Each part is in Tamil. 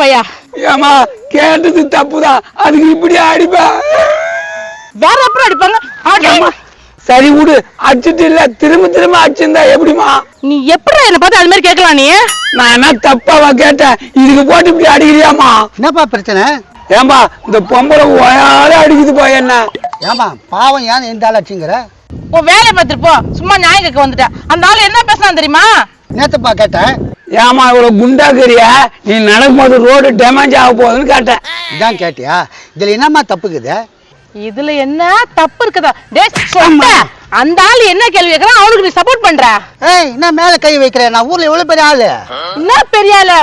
பையா. ஏமா கேட்டது தப்புதான், அதுக்கு இப்படி அடிப்பா? வேற அப்புறம் அடிப்பாங்க. சரி விடு, அடிச்சுட்டு இல்ல திரும்ப திரும்ப அடிச்சிருந்தா எப்படிமா? நீ எப்படி என்ன பார்த்து அது மாதிரி கேட்கலாம்? நீ நான் என்ன தப்பாவா கேட்டேன்? இதுக்கு போட்டு இப்படி அடிக்கிறியாமா? என்னப்பா பிரச்சனை? ஏம்பா இந்த பொம்பளை ஒயால அடிக்குதுப்பா என்ன. ஏமா பாவம் ஏன் இந்த ஆள் அடிச்சுங்கிற? உன் வேலையை பார்த்துட்டு போ. சும்மா நியாயம் கேட்க வந்துட்ட. அந்த ஆள் என்ன பேசினா தெரியுமா? நேத்தப்பா கேட்டேன். ஏமா இவ்வளவு குண்டாக்குறியா? நீ நடக்கும்போது ரோடு டேமேஜ் ஆக போகுதுன்னு கேட்டேன். இதான் கேட்டியா? இதுல என்னம்மா தப்புக்குது? இதுல என்ன தப்பு இருக்குதா? அந்த ஆளு என்ன கேள்வி கேட்கறான், அவனுக்கு நீ சப்போர்ட் பண்ற? ஏய் என்ன மேல கை வைக்கிறேன்? நான் ஊர்ல எவ்வளவு பெரிய ஆளு. என்ன பெரிய ஆளு?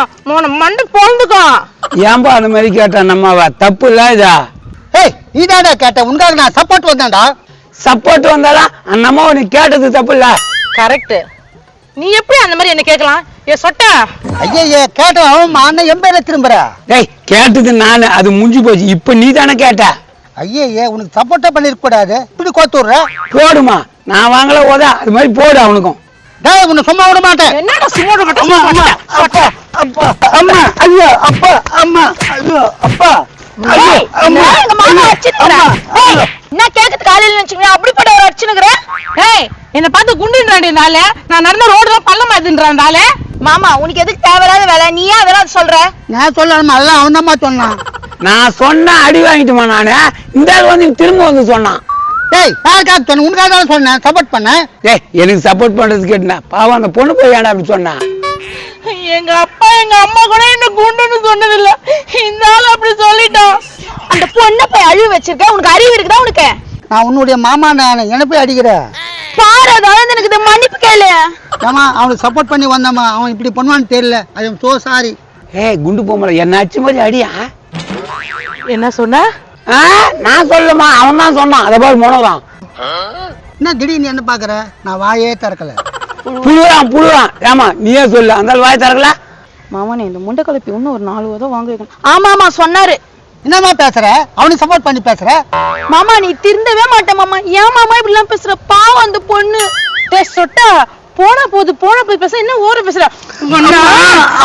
மண்டை பொழுதுக்கும். ஏன்பா அந்த மாதிரி கேட்டா நம்மவா? தப்பு இல்ல இதா? ஏய் நீதாடா கேட்ட, உனக்காக நான் சப்போர்ட் வந்தேன்டா. சப்போர்ட் வந்தாலும் அந்த அம்மாவை நீ கேட்டது தப்பு இல்ல? கரெக்ட். நீ எப்படி அந்த மாதிரி என்ன கேட்கலாம்? ஏ சொட்ட ஐயே கேட்டவன் அண்ணன் எம்பேர திரும்புற. டேய் கேட்டது நானு, அது முடிஞ்சு போச்சு. இப்ப நீ தானே கேட்ட. ஐயே உனக்கு சப்போர்ட்டா பண்ணிருக்க கூடாது, இப்படி கோத்துடுற. போடுமா, நான் வாங்கல ஓதா, அது மாதிரி போடு அவனுக்கும். டேய் உன்னை சும்மா விட மாட்டேன். என்னடா சும்மா விட மாட்டேன்? அப்பா அம்மா ஐயோ அப்பா அம்மா ஐயோ அப்பா என்ன கேக்குது காலையில நினைச்சீங்க அப்படிப்பட்ட ஒரு அடிச்சுனுக்குற? ஏய் என்ன பார்த்து குண்டுன்றாண்டினால நான் நடந்த ரோடு தான் பள்ளமா இதுன்றாண்டால. மாமா உனக்கு எதுக்கு தேவையில்லாத வேலை? நீயா அதெல்லாம் சொல்ற? நான் சொல்லணுமா? அதெல்லாம் அவன் தான் சொன்னான். நான் சொன்ன அடி வாங்கிட்டுமா நானு? இந்த வந்து திரும்ப வந்து சொன்னான். டேய் யாருக்காக சொன்ன? உனக்காக தான் சொன்னேன், சப்போர்ட் பண்ண. ஏய் எனக்கு சப்போர்ட் பண்றது கேட்டேன். பாவம் அந்த பொண்ணு போய் ஏன்டா அப்படி சொன்னா? எங்க அப்பா எங்க அம்மா கூட என்ன குண்டுன்னு சொன்னது இல்ல, இந்த ஆள் அப்படி சொல்லிட்டான். அந்த பொண்ணை போய் அழிவு வச்சிருக்க, உனக்கு அறிவு இருக்குதா? உனக்கு நான் உன்னுடைய மாமா, நான் என்ன போய் அடிக்கிறேன் பாரு. அதாவது எனக்கு மன்னிப்பு கேளு. ஏமா அவனுக்கு சப்போர்ட் பண்ணி வந்தாமா, அவன் இப்படி பண்ணுவான்னு தெரியல. I am so sorry. ஏய் குண்டு பொம்பளை என்ன அடிச்ச மாதிரி அடியா? என்ன சொன்ன? நான் சொல்லமா, அவன் தான் சொன்னான். அதை பாரு மோனோதான். என்ன திடீர்னு என்ன பாக்குற? நான் வாயே திறக்கல. புழுவான். ஏமா நீயே சொல்லு, அந்த வாய் திறக்கல. மாமா நீ இந்த முண்டை கலப்பி இன்னும் ஒரு 4 உதவ வாங்க வைக்கணும். ஆமா சொன்னாரு. என்னமா பேசுற? அவனுக்கு சப்போர்ட் பண்ணி பேசுற? மாமா நீ திருந்தவே மாட்ட மாமா. ஏன் மாமா இப்படி எல்லாம் பேசுற? பாவம் அந்த பொண்ணு. டேய் சொட்டா போனா போது பேச என்ன ஓர பேசுற?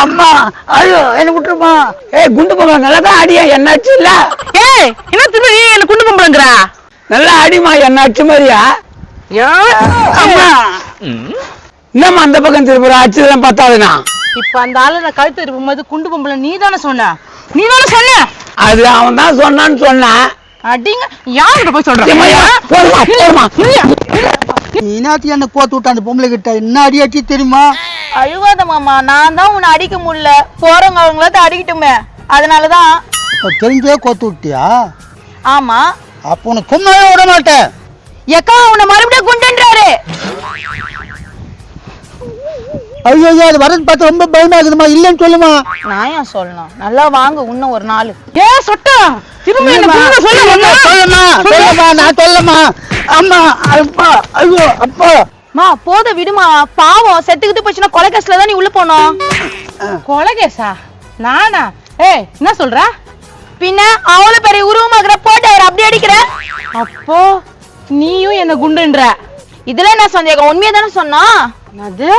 அம்மா ஐயோ என்ன விட்டுருமா? ஏய் குண்டு பொம்பளை நல்லாதான் அடியா, என்னாச்சு இல்ல? ஏய் என்ன திரும்ப நீ என்ன குண்டு பொம்பளைங்கற? நல்லா அடிமா, என்னாச்சு மாதிரியா? அம்மா என்னம்மா அந்த பக்கம் திரும்புற? அச்சுதான் பத்தாதுனா? இப்ப அந்த ஆளு நான் கழுத்து திரும்பும்போது குண்டு பொம்பளை நீ தானே சொன்ன? நீ தானே சொன்ன? அது அவன் தான் சொன்னான்னு சொன்னான். அடிங்க யார்கிட்ட போய் சொல்ற? போடுமா நீ இனாத்தி என்ன கோத்து விட்ட அந்த பொம்பளை கிட்ட. என்ன அடி அடி தெரியுமா? அழுவாத மாமா, நான் தான் உன்னை அடிக்க முடியல. போறவங்க அவங்கள அடிக்கட்டுமே, அதனாலதான். தெரிஞ்சே கோத்து விட்டியா? ஆமா. அப்ப உனக்கு சும்மாவே விட மாட்டேன். எக்கா உன்னை மறுபடியும் குண்டுன்றாரு. ஐயோ அது வரது பார்த்து ரொம்ப பயமா இருக்குதுமா. இல்லன்னு சொல்லுமா. நான் ஏன் சொல்லணும்? நல்லா வாங்க இன்னும் ஒரு நாள். ஏ சொட்டா திரும்ப என்ன சொல்லுமா. நான் சொல்லமா. அம்மா அப்பா ஐயோ அப்பா. மா போத விடுமா, பாவம் செத்துக்கிட்டு போச்சுன்னா கொலை கேஸ்ல தான் நீ உள்ள போனோம். கொலை கேஸா? நானா? ஏய் என்ன சொல்ற? பின்ன அவ்வளவு பெரிய உருவமாக்குற போட்டு அவர் அப்படி அடிக்கிற. அப்போ நீயும் என்ன குண்டுன்ற? இதுல என்ன சந்தேகம்? உண்மையா தானே சொன்னா? அது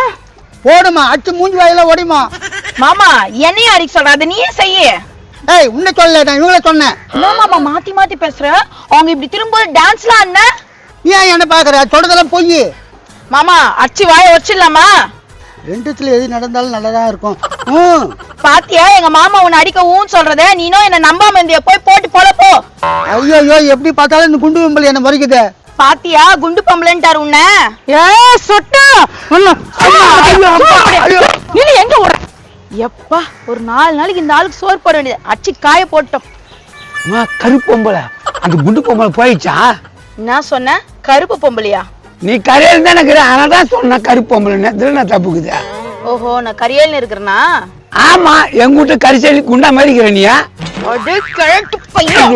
போடுமா, அச்சு மூஞ்சி வாயில ஓடிமா. மாமா என்னையும் அடிக்க சொல்ற, அதை நீயே செய்ய. ஏய் உன்னை சொல்ல, நான் இவங்கள சொன்னேன். என்ன மாமா மாத்தி பேசுற? அவங்க இப்படி திரும்ப டான்ஸ்லாம் அண்ணா. ஏன் என்ன பாக்குற? சொல்றதெல்லாம் பொய். மாமா அச்சு வாய வச்சிடலாமா? ரெண்டுத்துல எது நடந்தாலும் நல்லதா இருக்கும். பாத்தியா எங்க மாமா உன்னை அடிக்க ஊன்னு சொல்றத? நீனும் என்ன நம்பாம இருந்திய, போய் போட்டு பொழப்போ. ஐயோ எப்படி பார்த்தாலும் இந்த குண்டு பொம்பளை என்ன மறிக்குது. பாத்தியா குண்டு பொம்பளைன்ட்டாரு உன்னை. ஏ சொட்டா நீ எங்க ஓட? எப்பா ஒரு 4 நாளைக்கு இந்த ஆளுக்கு சோறு போட வேண்டியது. அச்சு காய போட்டோம். கருப்பு பொம்பளை அந்த குண்டு பொம்பளை போயிடுச்சா? என்ன சொன்ன? கருப்பு பொம்பளையா? நீ கரையில் தானே இருக்கிற, அதனாலதான் சொன்ன கருப்பு பொம்பளை. நான் தப்புக்குது. ஓஹோ நான் கரையல்னு இருக்கிறனா? ஆமா எங்க வீட்டு கரிசலி குண்டா மாதிரி இருக்கிற நீயா? அடே கரெக்ட் பையன்.